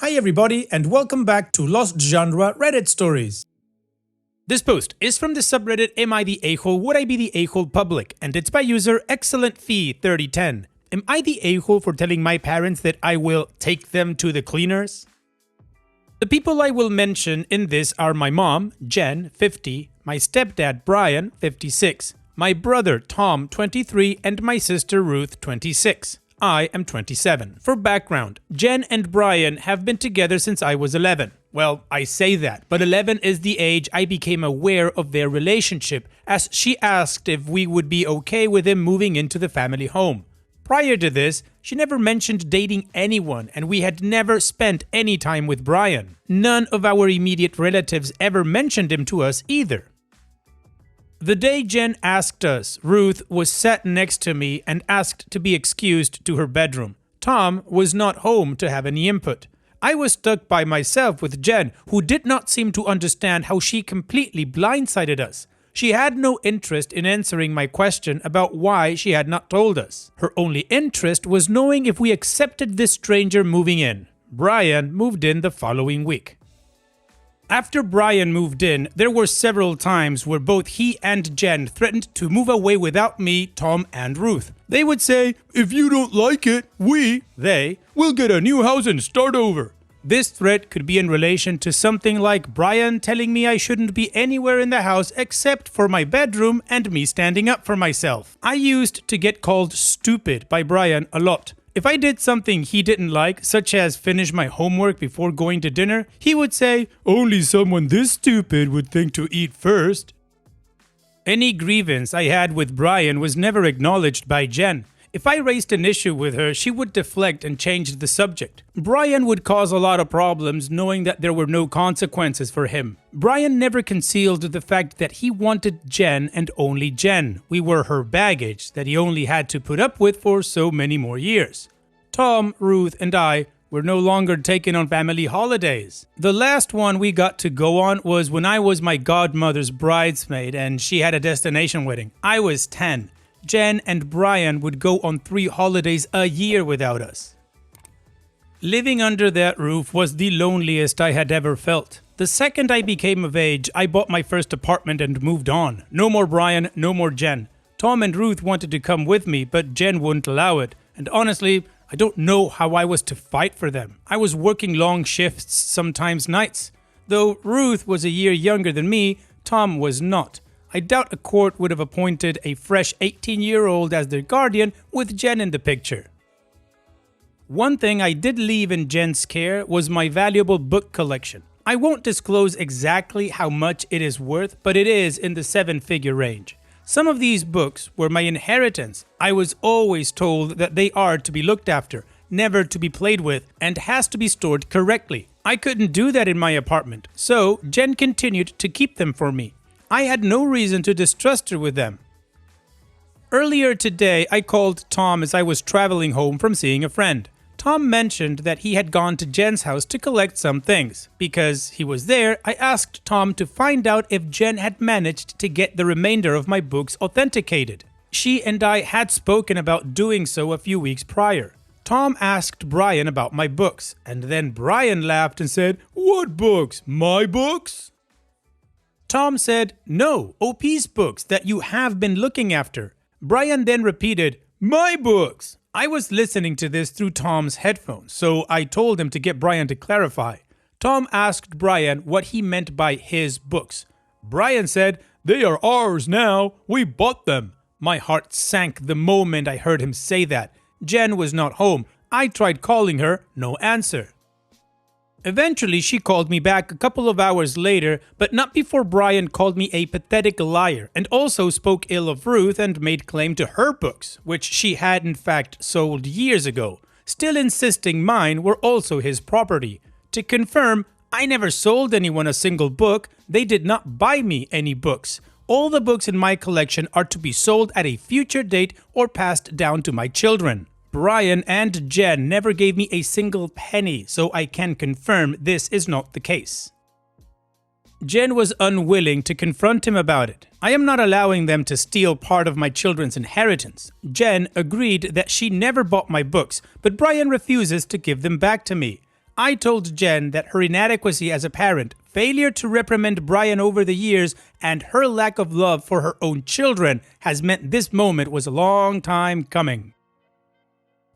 Hi everybody and welcome back to Lost Genre Reddit Stories. This post is from the subreddit Am I the A-hole? Would I be the A-hole public? And it's by user ExcellentFee3010. Am I the a-hole for telling my parents that I will take them to the cleaners? The people I will mention in this are my mom, Jen, 50, my stepdad, Brian, 56, my brother, Tom, 23, and my sister, Ruth, 26. I am 27. For background, Jen and Brian have been together since I was 11. Well, I say that, but 11 is the age I became aware of their relationship, as she asked if we would be okay with him moving into the family home. Prior to this, she never mentioned dating anyone, and we had never spent any time with Brian. None of our immediate relatives ever mentioned him to us either. The day Jen asked us, Ruth was sat next to me and asked to be excused to her bedroom. Tom was not home to have any input. I was stuck by myself with Jen, who did not seem to understand how she completely blindsided us. She had no interest in answering my question about why she had not told us. Her only interest was knowing if we accepted this stranger moving in. Brian moved in the following week. After Brian moved in, there were several times where both he and Jen threatened to move away without me, Tom, and Ruth. They would say, "If you don't like it, they will get a new house and start over." This threat could be in relation to something like Brian telling me I shouldn't be anywhere in the house except for my bedroom and me standing up for myself. I used to get called stupid by Brian a lot. If I did something he didn't like, such as finish my homework before going to dinner, he would say, "Only someone this stupid would think to eat first." Any grievance I had with Brian was never acknowledged by Jen. If I raised an issue with her, she would deflect and change the subject. Brian would cause a lot of problems knowing that there were no consequences for him. Brian never concealed the fact that he wanted Jen and only Jen. We were her baggage that he only had to put up with for so many more years. Tom, Ruth, and I were no longer taken on family holidays. The last one we got to go on was when I was my godmother's bridesmaid and she had a destination wedding. I was 10. Jen and Brian would go on 3 holidays a year without us. Living under that roof was the loneliest I had ever felt. The second I became of age, I bought my first apartment and moved on. No more Brian, no more Jen. Tom and Ruth wanted to come with me, but Jen wouldn't allow it. And honestly, I don't know how I was to fight for them. I was working long shifts, sometimes nights. Though Ruth was a year younger than me, Tom was not. I doubt a court would have appointed a fresh 18-year-old as their guardian with Jen in the picture. One thing I did leave in Jen's care was my valuable book collection. I won't disclose exactly how much it is worth, but it is in the 7-figure range. Some of these books were my inheritance. I was always told that they are to be looked after, never to be played with, and has to be stored correctly. I couldn't do that in my apartment, so Jen continued to keep them for me. I had no reason to distrust her with them. Earlier today, I called Tom as I was traveling home from seeing a friend. Tom mentioned that he had gone to Jen's house to collect some things. Because he was there, I asked Tom to find out if Jen had managed to get the remainder of my books authenticated. She and I had spoken about doing so a few weeks prior. Tom asked Brian about my books, and then Brian laughed and said, "What books? My books?" Tom said, "No, OP's books that you have been looking after." Brian then repeated, "My books." I was listening to this through Tom's headphones, so I told him to get Brian to clarify. Tom asked Brian what he meant by his books. Brian said, "They are ours now. We bought them." My heart sank the moment I heard him say that. Jen was not home. I tried calling her, no answer. Eventually, she called me back a couple of hours later, but not before Brian called me a pathetic liar and also spoke ill of Ruth and made claim to her books, which she had in fact sold years ago, still insisting mine were also his property. To confirm, I never sold anyone a single book. They did not buy me any books. All the books in my collection are to be sold at a future date or passed down to my children. Brian and Jen never gave me a single penny, so I can confirm this is not the case. Jen was unwilling to confront him about it. I am not allowing them to steal part of my children's inheritance. Jen agreed that she never bought my books, but Brian refuses to give them back to me. I told Jen that her inadequacy as a parent, failure to reprimand Brian over the years, and her lack of love for her own children has meant this moment was a long time coming.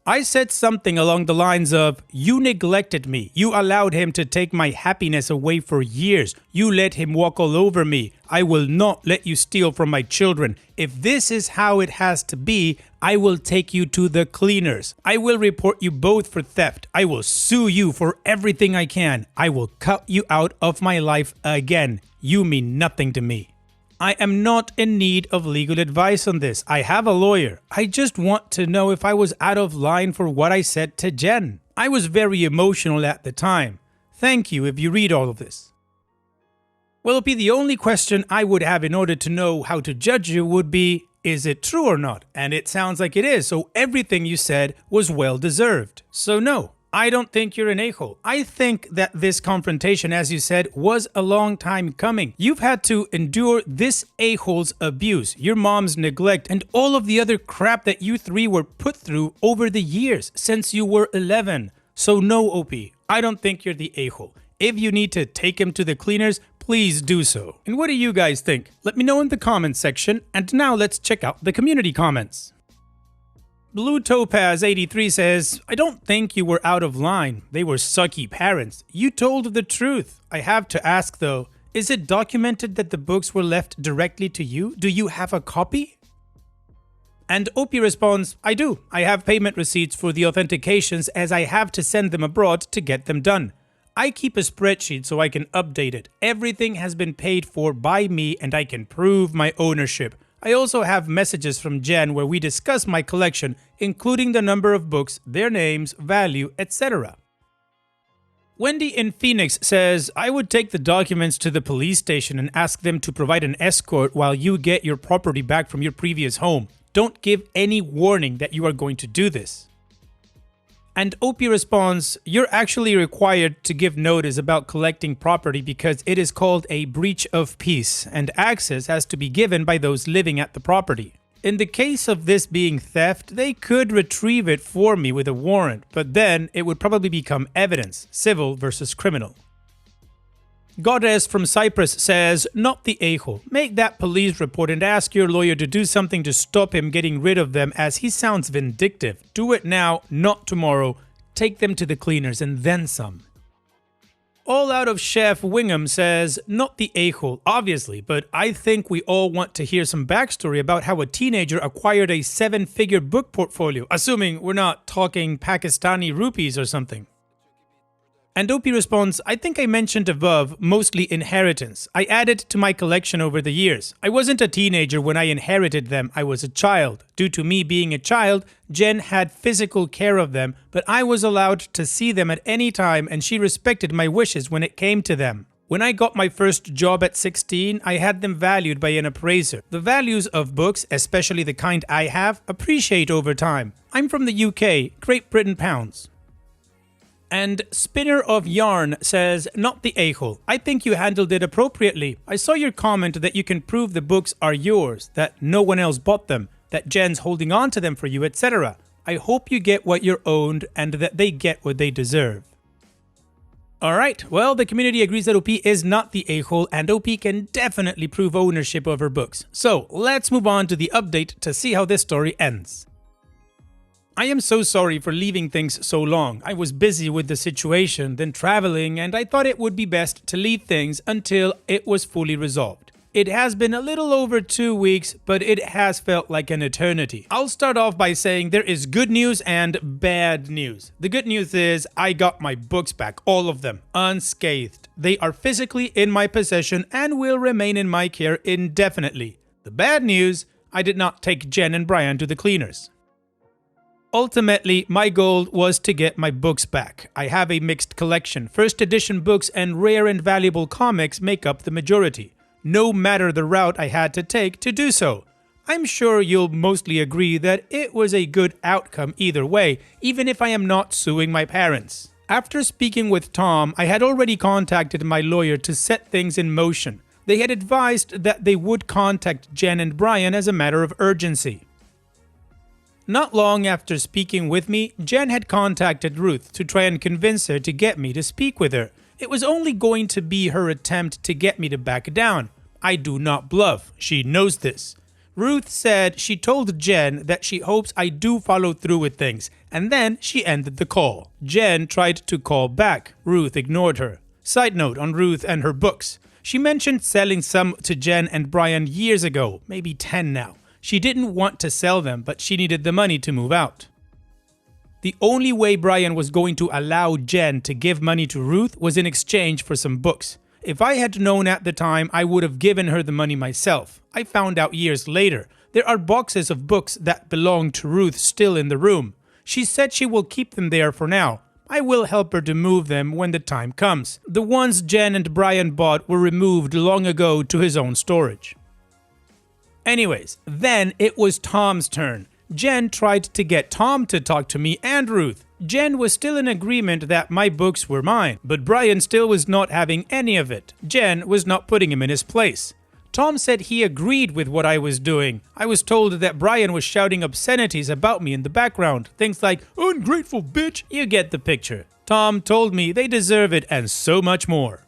I said something along the lines of, "You neglected me. You allowed him to take my happiness away for years. You let him walk all over me. I will not let you steal from my children. If this is how it has to be, I will take you to the cleaners. I will report you both for theft. I will sue you for everything I can. I will cut you out of my life again. You mean nothing to me." I am not in need of legal advice on this. I have a lawyer. I just want to know if I was out of line for what I said to Jen. I was very emotional at the time. Thank you if you read all of this. Well, the only question I would have in order to know how to judge you would be, is it true or not? And it sounds like it is, so everything you said was well deserved. So no, I don't think you're an a-hole. I think that this confrontation, as you said, was a long time coming. You've had to endure this a-hole's abuse, your mom's neglect, and all of the other crap that you three were put through over the years since you were 11. So no, OP, I don't think you're the a-hole. If you need to take him to the cleaners, please do so. And what do you guys think? Let me know in the comments section. And now let's check out the community comments. Blue Topaz 83 says, "I don't think you were out of line. They were sucky parents. You told the truth. I have to ask though, is it documented that the books were left directly to you? Do you have a copy?" And Opie responds, "I do. I have payment receipts for the authentications as I have to send them abroad to get them done. I keep a spreadsheet so I can update it. Everything has been paid for by me and I can prove my ownership. I also have messages from Jen where we discuss my collection, including the number of books, their names, value, etc." Wendy in Phoenix says, "I would take the documents to the police station and ask them to provide an escort while you get your property back from your previous home. Don't give any warning that you are going to do this." And Opie responds, "You're actually required to give notice about collecting property because it is called a breach of peace, and access has to be given by those living at the property. In the case of this being theft, they could retrieve it for me with a warrant, but then it would probably become evidence, civil versus criminal." Goddess from Cyprus says, "Not the a-hole. Make that police report and ask your lawyer to do something to stop him getting rid of them as he sounds vindictive. Do it now, not tomorrow. Take them to the cleaners and then some." All Out of Chef Wingham says, "Not the a-hole, obviously, but I think we all want to hear some backstory about how a teenager acquired a 7-figure book portfolio, assuming we're not talking Pakistani rupees or something." And Opie responds, "I think I mentioned above, mostly inheritance. I added to my collection over the years. I wasn't a teenager when I inherited them, I was a child. Due to me being a child, Jen had physical care of them, but I was allowed to see them at any time and she respected my wishes when it came to them. When I got my first job at 16, I had them valued by an appraiser. The values of books, especially the kind I have, appreciate over time. I'm from the UK, Great Britain pounds." And Spinner of Yarn says, "Not the a-hole. I think you handled it appropriately. I saw your comment that you can prove the books are yours, that no one else bought them, that Jen's holding on to them for you, etc. I hope you get what you're owed and that they get what they deserve." Alright, well, the community agrees that OP is not the a-hole and OP can definitely prove ownership of her books. So let's move on to the update to see how this story ends. "I am so sorry for leaving things so long. I was busy with the situation, then traveling, and I thought it would be best to leave things until it was fully resolved. It has been a little over 2 weeks, but it has felt like an eternity. I'll start off by saying there is good news and bad news. The good news is I got my books back, all of them, unscathed. They are physically in my possession and will remain in my care indefinitely. The bad news, I did not take Jen and Brian to the cleaners. Ultimately, my goal was to get my books back. I have a mixed collection. First edition books and rare and valuable comics make up the majority, no matter the route I had to take to do so. I'm sure you'll mostly agree that it was a good outcome either way, even if I am not suing my parents. After speaking with Tom, I had already contacted my lawyer to set things in motion. They had advised that they would contact Jen and Brian as a matter of urgency. Not long after speaking with me, Jen had contacted Ruth to try and convince her to get me to speak with her. It was only going to be her attempt to get me to back down. I do not bluff. She knows this. Ruth said she told Jen that she hopes I do follow through with things, and then she ended the call. Jen tried to call back. Ruth ignored her. Side note on Ruth and her books. She mentioned selling some to Jen and Brian years ago, maybe 10 now. She didn't want to sell them, but she needed the money to move out. The only way Brian was going to allow Jen to give money to Ruth was in exchange for some books. If I had known at the time, I would have given her the money myself. I found out years later. There are boxes of books that belong to Ruth still in the room. She said she will keep them there for now. I will help her to move them when the time comes. The ones Jen and Brian bought were removed long ago to his own storage. Anyways, then it was Tom's turn. Jen tried to get Tom to talk to me and Ruth. Jen was still in agreement that my books were mine, but Brian still was not having any of it. Jen was not putting him in his place. Tom said he agreed with what I was doing. I was told that Brian was shouting obscenities about me in the background. Things like, "Ungrateful bitch!" You get the picture. Tom told me they deserve it and so much more.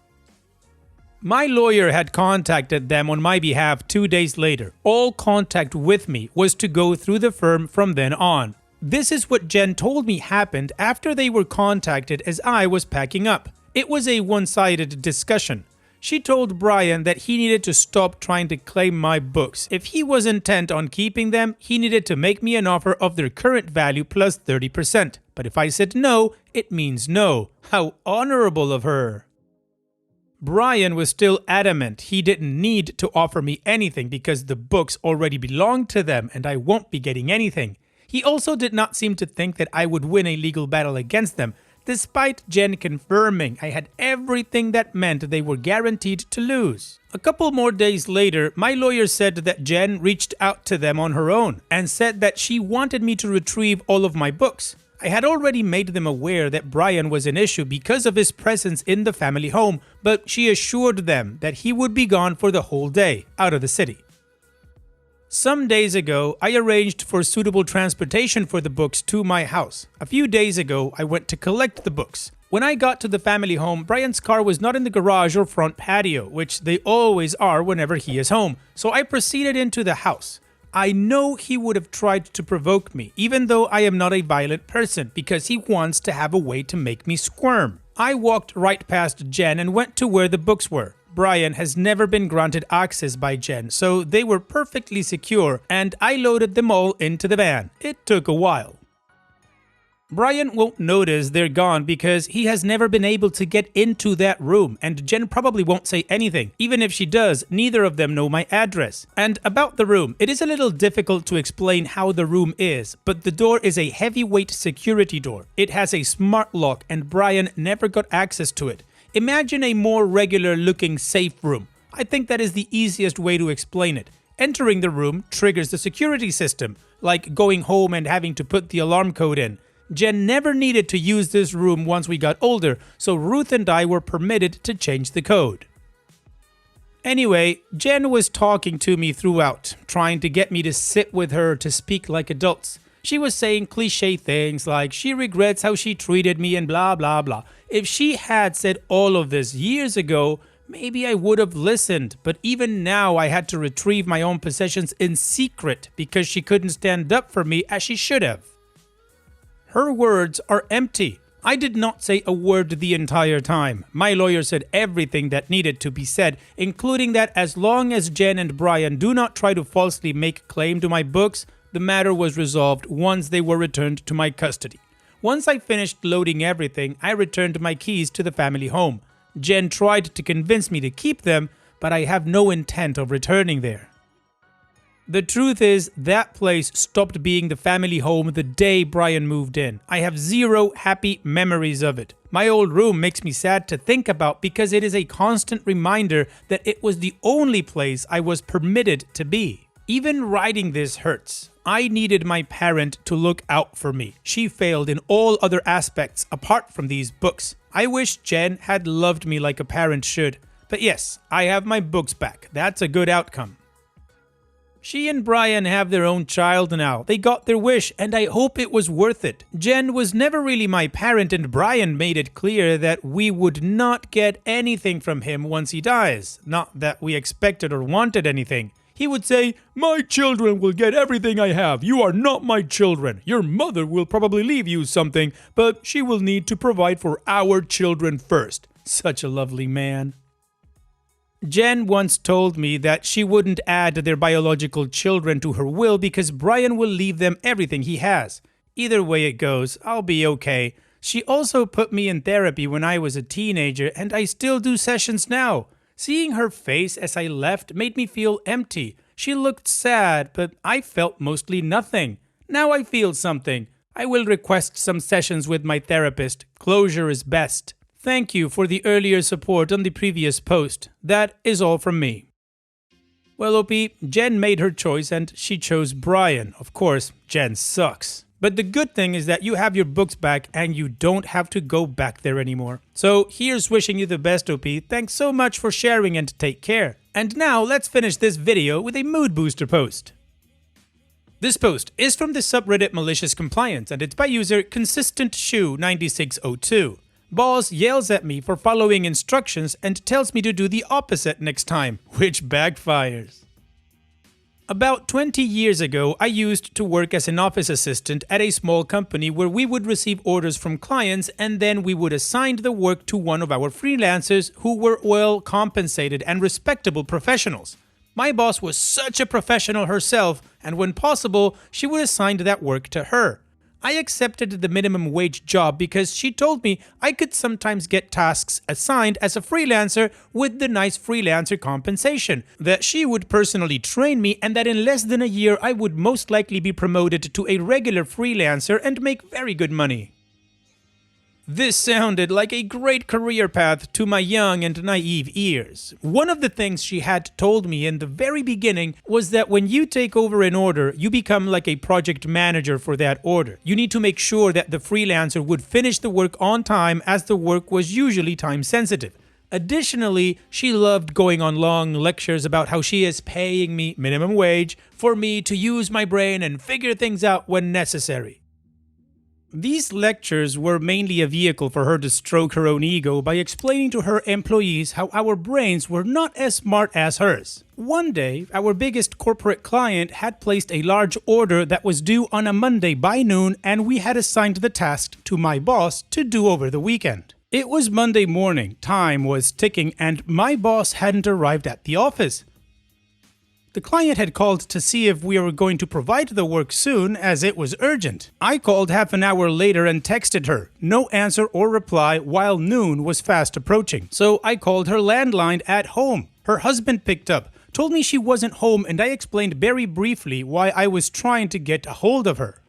My lawyer had contacted them on my behalf 2 days later. All contact with me was to go through the firm from then on. This is what Jen told me happened after they were contacted as I was packing up. It was a one-sided discussion. She told Brian that he needed to stop trying to claim my books. If he was intent on keeping them, he needed to make me an offer of their current value plus 30%. But if I said no, it means no. How honorable of her. Brian was still adamant he didn't need to offer me anything because the books already belonged to them and I won't be getting anything. He also did not seem to think that I would win a legal battle against them, despite Jen confirming I had everything that meant they were guaranteed to lose. A couple more days later, my lawyer said that Jen reached out to them on her own and said that she wanted me to retrieve all of my books. I had already made them aware that Brian was an issue because of his presence in the family home, but she assured them that he would be gone for the whole day, out of the city. Some days ago, I arranged for suitable transportation for the books to my house. A few days ago, I went to collect the books. When I got to the family home, Brian's car was not in the garage or front patio, which they always are whenever he is home, so I proceeded into the house. I know he would have tried to provoke me, even though I am not a violent person, because he wants to have a way to make me squirm. I walked right past Jen and went to where the books were. Brian has never been granted access by Jen, so they were perfectly secure, and I loaded them all into the van. It took a while. Brian won't notice they're gone because he has never been able to get into that room, and Jen probably won't say anything. Even if she does, neither of them know my address. And about the room, it is a little difficult to explain how the room is, but the door is a heavyweight security door. It has a smart lock, and Brian never got access to it. Imagine a more regular-looking safe room. I think that is the easiest way to explain it. Entering the room triggers the security system, like going home and having to put the alarm code in. Jen never needed to use this room once we got older, so Ruth and I were permitted to change the code. Anyway, Jen was talking to me throughout, trying to get me to sit with her to speak like adults. She was saying cliche things like she regrets how she treated me and blah blah blah. If she had said all of this years ago, maybe I would have listened, but even now I had to retrieve my own possessions in secret because she couldn't stand up for me as she should have. Her words are empty. I did not say a word the entire time. My lawyer said everything that needed to be said, including that as long as Jen and Brian do not try to falsely make claim to my books, the matter was resolved once they were returned to my custody. Once I finished loading everything, I returned my keys to the family home. Jen tried to convince me to keep them, but I have no intent of returning there. The truth is, that place stopped being the family home the day Brian moved in. I have zero happy memories of it. My old room makes me sad to think about because it is a constant reminder that it was the only place I was permitted to be. Even writing this hurts. I needed my parent to look out for me. She failed in all other aspects apart from these books. I wish Jen had loved me like a parent should. But yes, I have my books back. That's a good outcome. She and Brian have their own child now. They got their wish, and I hope it was worth it. Jen was never really my parent, and Brian made it clear that we would not get anything from him once he dies. Not that we expected or wanted anything. He would say, "My children will get everything I have. You are not my children. Your mother will probably leave you something, but she will need to provide for our children first." Such a lovely man. Jen once told me that she wouldn't add their biological children to her will because Brian will leave them everything he has. Either way it goes, I'll be okay. She also put me in therapy when I was a teenager, and I still do sessions now. Seeing her face as I left made me feel empty. She looked sad, but I felt mostly nothing. Now I feel something. I will request some sessions with my therapist. Closure is best. Thank you for the earlier support on the previous post. That is all from me. Well, OP, Jen made her choice and she chose Brian. Of course, Jen sucks. But the good thing is that you have your books back and you don't have to go back there anymore. So here's wishing you the best, OP. Thanks so much for sharing and take care. And now let's finish this video with a mood booster post. This post is from the subreddit Malicious Compliance and it's by user ConsistentShoe9602. Boss yells at me for following instructions and tells me to do the opposite next time, which backfires. About 20 years ago, I used to work as an office assistant at a small company where we would receive orders from clients and then we would assign the work to one of our freelancers who were well compensated and respectable professionals. My boss was such a professional herself, and when possible, she would assign that work to her. I accepted the minimum wage job because she told me I could sometimes get tasks assigned as a freelancer with the nice freelancer compensation, that she would personally train me, and that in less than a year I would most likely be promoted to a regular freelancer and make very good money. This sounded like a great career path to my young and naive ears. One of the things she had told me in the very beginning was that when you take over an order, you become like a project manager for that order. You need to make sure that the freelancer would finish the work on time, as the work was usually time sensitive. Additionally, she loved going on long lectures about how she is paying me minimum wage for me to use my brain and figure things out when necessary. These lectures were mainly a vehicle for her to stroke her own ego by explaining to her employees how our brains were not as smart as hers. One day, our biggest corporate client had placed a large order that was due on a Monday by noon, and we had assigned the task to my boss to do over the weekend. It was Monday morning, time was ticking, and my boss hadn't arrived at the office. The client had called to see if we were going to provide the work soon, as it was urgent. I called half an hour later and texted her. No answer or reply while noon was fast approaching. So I called her landline at home. Her husband picked up, told me she wasn't home, and I explained very briefly why I was trying to get a hold of her.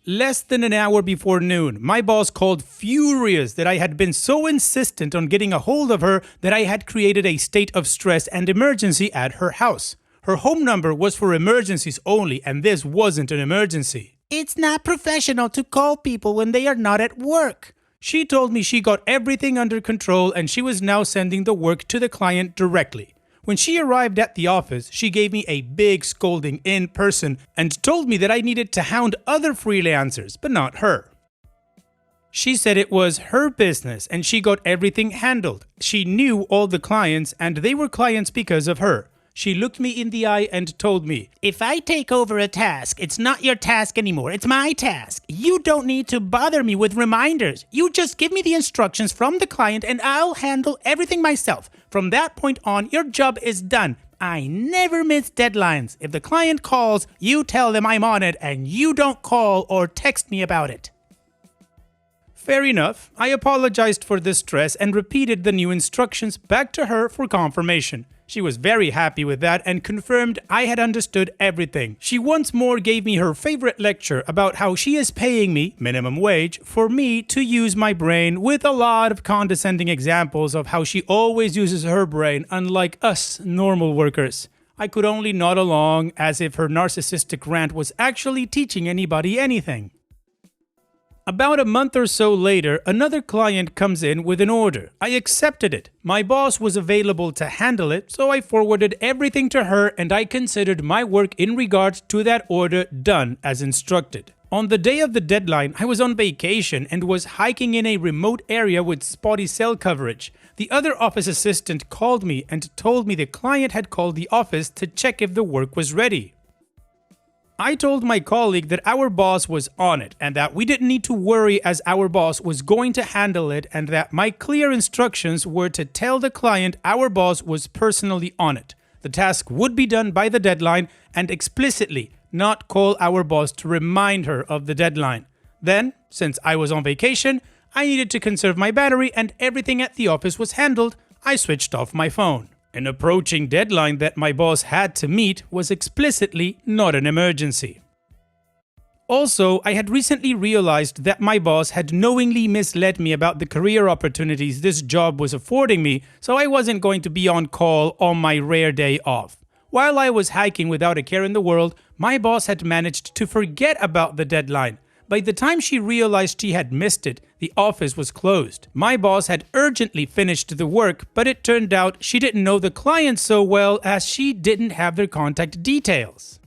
Less than an hour before noon, my boss called furious that I had been so insistent on getting a hold of her that I had created a state of stress and emergency at her house. Her home number was for emergencies only, and this wasn't an emergency. "It's not professional to call people when they are not at work." She told me she got everything under control and she was now sending the work to the client directly. When she arrived at the office, she gave me a big scolding in person and told me that I needed to hound other freelancers, but not her. She said it was her business and she got everything handled. She knew all the clients and they were clients because of her. She looked me in the eye and told me, "If I take over a task, it's not your task anymore, it's my task. You don't need to bother me with reminders. You just give me the instructions from the client and I'll handle everything myself. From that point on, your job is done. I never miss deadlines. If the client calls, you tell them I'm on it and you don't call or text me about it." Fair enough. I apologized for the stress and repeated the new instructions back to her for confirmation. She was very happy with that and confirmed I had understood everything. She once more gave me her favorite lecture about how she is paying me, minimum wage, for me to use my brain, with a lot of condescending examples of how she always uses her brain, unlike us normal workers. I could only nod along, as if her narcissistic rant was actually teaching anybody anything. About a month or so later, another client comes in with an order. I accepted it. My boss was available to handle it, so I forwarded everything to her and I considered my work in regard to that order done as instructed. On the day of the deadline, I was on vacation and was hiking in a remote area with spotty cell coverage. The other office assistant called me and told me the client had called the office to check if the work was ready. I told my colleague that our boss was on it and that we didn't need to worry as our boss was going to handle it and that my clear instructions were to tell the client our boss was personally on it. The task would be done by the deadline and explicitly not call our boss to remind her of the deadline. Then, since I was on vacation, I needed to conserve my battery and everything at the office was handled. I switched off my phone. An approaching deadline that my boss had to meet was explicitly not an emergency. Also, I had recently realized that my boss had knowingly misled me about the career opportunities this job was affording me, so I wasn't going to be on call on my rare day off. While I was hiking without a care in the world, my boss had managed to forget about the deadline. By the time she realized she had missed it, the office was closed. My boss had urgently finished the work, but it turned out she didn't know the client so well as she didn't have their contact details.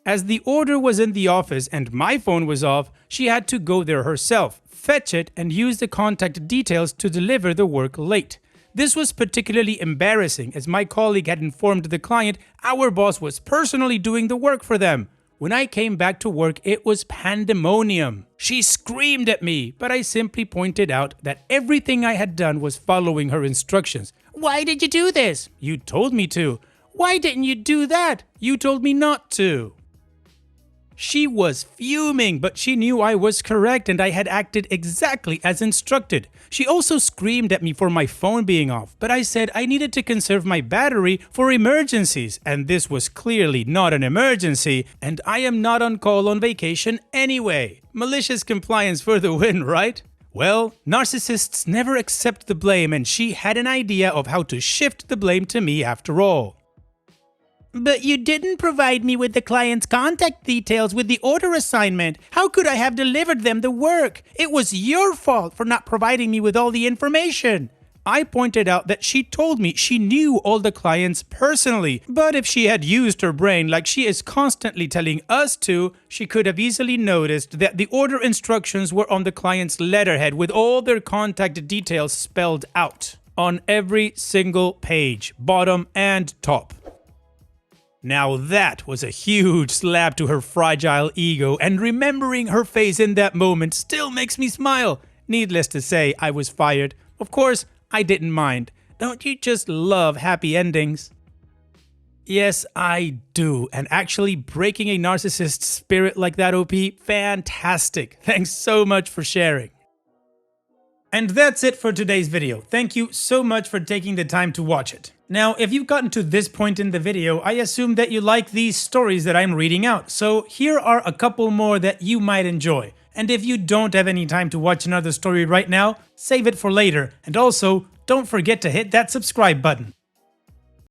As the order was in the office and my phone was off, she had to go there herself, fetch it, and use the contact details to deliver the work late. This was particularly embarrassing as my colleague had informed the client our boss was personally doing the work for them. When I came back to work, it was pandemonium. She screamed at me, but I simply pointed out that everything I had done was following her instructions. "Why did you do this?" "You told me to." "Why didn't you do that?" "You told me not to." She was fuming, but she knew I was correct and I had acted exactly as instructed. She also screamed at me for my phone being off, but I said I needed to conserve my battery for emergencies, and this was clearly not an emergency, and I am not on call on vacation anyway. Malicious compliance for the win, right? Well, narcissists never accept the blame, and she had an idea of how to shift the blame to me after all. "But you didn't provide me with the client's contact details with the order assignment. How could I have delivered them the work? It was your fault for not providing me with all the information." I pointed out that she told me she knew all the clients personally, but if she had used her brain like she is constantly telling us to, she could have easily noticed that the order instructions were on the client's letterhead with all their contact details spelled out on every single page, bottom and top. Now that was a huge slap to her fragile ego, and remembering her face in that moment still makes me smile. Needless to say, I was fired. Of course, I didn't mind. Don't you just love happy endings? Yes, I do. And actually breaking a narcissist's spirit like that, OP, fantastic. Thanks so much for sharing. And that's it for today's video. Thank you so much for taking the time to watch it. Now, if you've gotten to this point in the video, I assume that you like these stories that I'm reading out, so here are a couple more that you might enjoy. And if you don't have any time to watch another story right now, save it for later, and also, don't forget to hit that subscribe button.